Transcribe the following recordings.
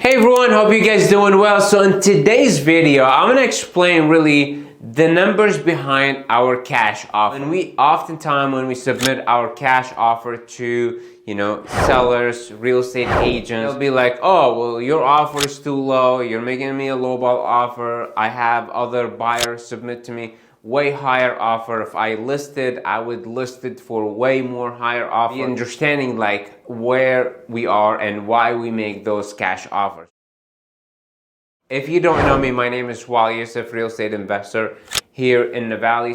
Hey everyone, hope you guys doing well. So in today's video, I'm gonna explain really the numbers behind our cash offer. And when we submit our cash offer to, sellers, real estate agents, they'll be like, oh, well, your offer is too low. You're making me a lowball offer. I have other buyers submit to me way higher offer. If I listed, I would list it for way more higher offer. Understanding like where we are and why we make those cash offers. If you don't know me, my name is Waleed Yousif, real estate investor here in the Valley.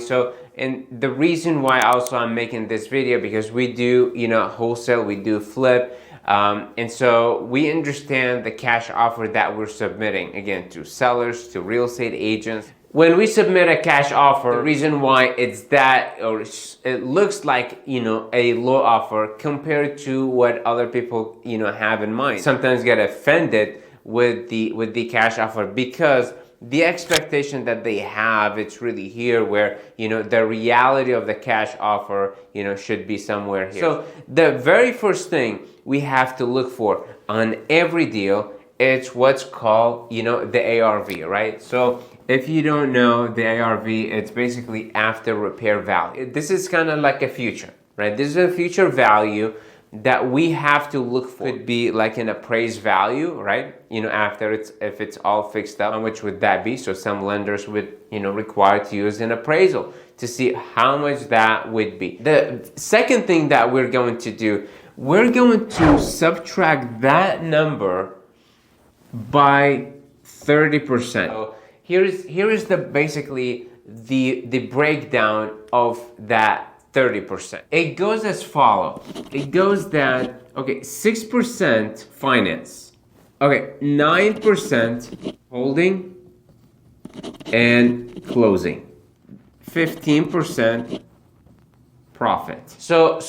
And the reason why also I'm making this video, because we do, wholesale, we do flip. And so we understand the cash offer that we're submitting, again, to sellers, to real estate agents. When we submit a cash offer, the reason why it's that, or it looks like, a low offer compared to what other people, have in mind. Sometimes get offended with the cash offer because the expectation that they have, it's really here where, the reality of the cash offer, should be somewhere here. So the very first thing we have to look for on every deal, it's what's called, the ARV, right? So if you don't know the ARV, it's basically after repair value. This is kind of like a future, right? This is a future value that we have to look for. Could be like an appraised value, right? After if it's all fixed up, how much would that be? So some lenders would, require to use an appraisal to see how much that would be. The second thing that we're going to do, we're going to subtract that number by 30%. So here is the basically the breakdown of that 30%. It goes as follows. It goes that, okay, 6% finance. Okay, 9% holding and closing. 15% profit. So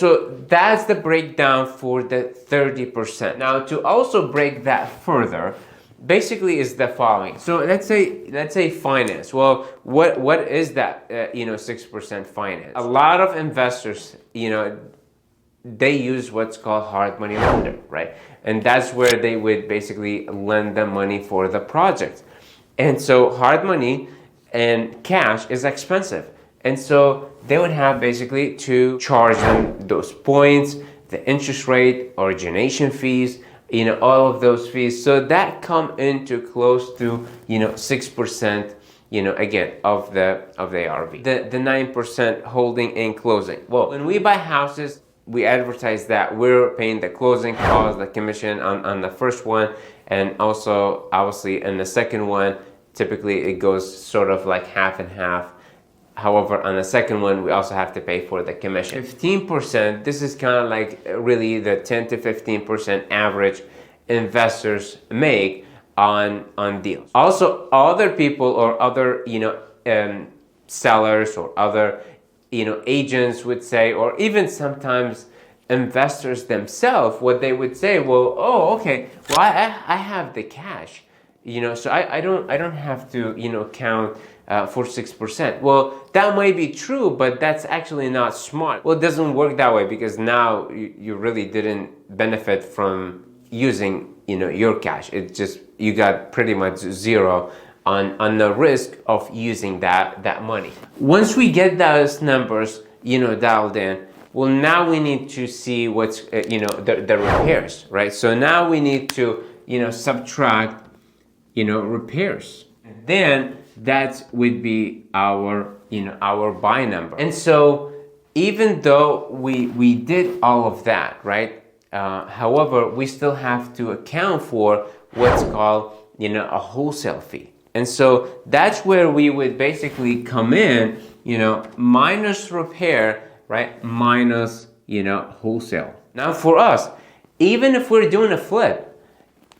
that's the breakdown for the 30%. Now to also break that further, basically is the following. So let's say finance. Well, what is that 6% finance? A lot of investors, they use what's called hard money lender, right? And that's where they would basically lend the money for the project. And so hard money and cash is expensive. And so they would have basically to charge them those points, the interest rate, origination fees, all of those fees. So that come into close to, 6%, again, of the ARV. The 9% holding and closing. Well, when we buy houses, we advertise that we're paying the closing cost, the commission on the first one. And also, obviously, in the second one, typically it goes sort of like half and half. However, on the second one, we also have to pay for the commission. 15%, this is kind of like really the 10 to 15% average investors make on deals. Also, other people or other, sellers or other, agents would say, or even sometimes investors themselves, what they would say, well, oh, okay, well, I have the cash, so I don't have to, count for 6%. Well, that might be true, but that's actually not smart. Well, it doesn't work that way because now you really didn't benefit from using, your cash. It just, you got pretty much zero on the risk of using that money. Once we get those numbers, dialed in, well, now we need to see what's, the repairs, right? So now we need to, subtract, repairs. And then that would be our, our buy number. And so even though we did all of that, right? However, we still have to account for what's called, a wholesale fee. And so that's where we would basically come in, minus repair, right? Minus, wholesale. Now for us, even if we're doing a flip,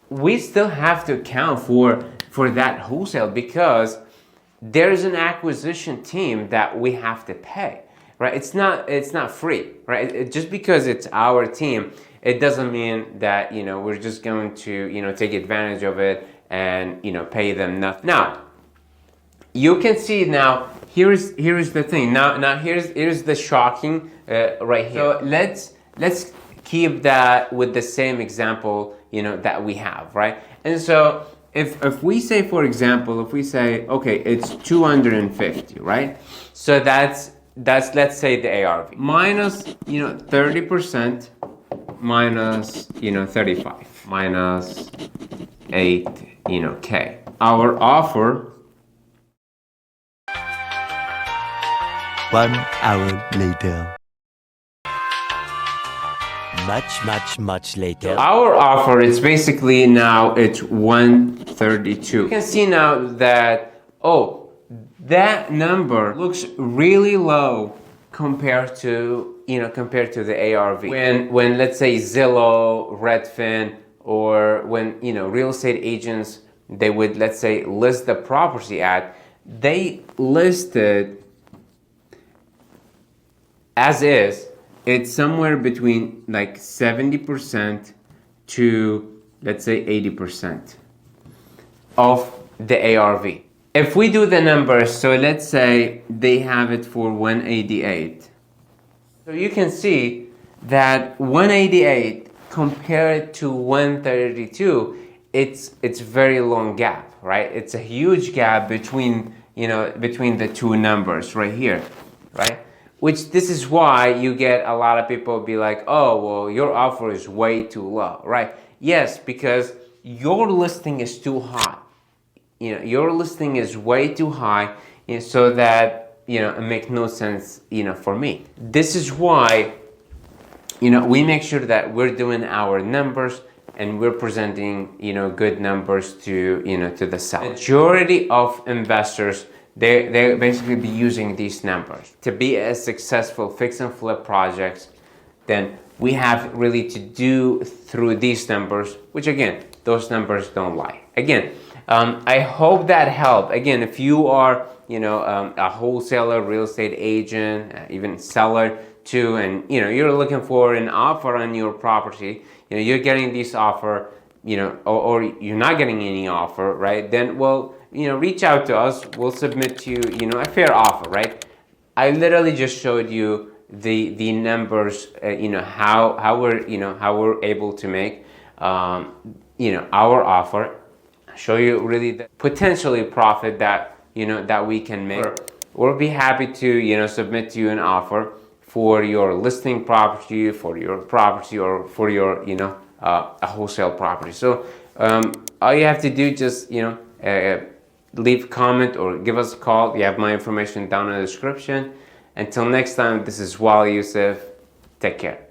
we still have to account for that wholesale because there's an acquisition team that we have to pay, right? It's not free, right? Just because it's our team, it doesn't mean that, we're just going to, take advantage of it and, pay them nothing. Now, you can see now, here's the thing. Now here's the shocking right here. So let's keep that with the same example, that we have, right? And so if we say, for example, if we say, okay, it's 250, right? So that's let's say the ARV minus 30% minus 35 minus 8 K. Our offer 1 hour later. Much later. Our offer is basically now it's 132. You can see now that, oh, that number looks really low compared to the ARV. When let's say Zillow, Redfin, or when real estate agents, they would, let's say, list the property at, they listed as is. It's somewhere between like 70% to, let's say, 80% of the ARV. If we do the numbers, so let's say they have it for 188. So you can see that 188 compared to 132, it's very long gap, right? It's a huge gap between the two numbers right here, right? Which this is why you get a lot of people be like, oh, well, your offer is way too low, right? Yes, because your listing is too high. Your listing is way too high, so that it makes no sense for me. This is why we make sure that we're doing our numbers and we're presenting good numbers to to the seller. Majority of investors, they basically be using these numbers to be a successful fix and flip projects. Then we have really to do through these numbers, which again, those numbers don't lie. Again, I hope that helped. Again, if you are a wholesaler, real estate agent, even seller too, and you're looking for an offer on your property, you're getting this offer, or you're not getting any offer, right? Then, well, reach out to us. We'll submit to you, a fair offer, right? I literally just showed you the numbers, how we're able to make, our offer. Show you really the potentially profit that that we can make. We'll be happy to submit to you an offer for your listing property, for your property, or for your a wholesale property. So all you have to do, just leave a comment or give us a call. You have my information down in the description. Until next time, this is Waleed Yousif. Take care.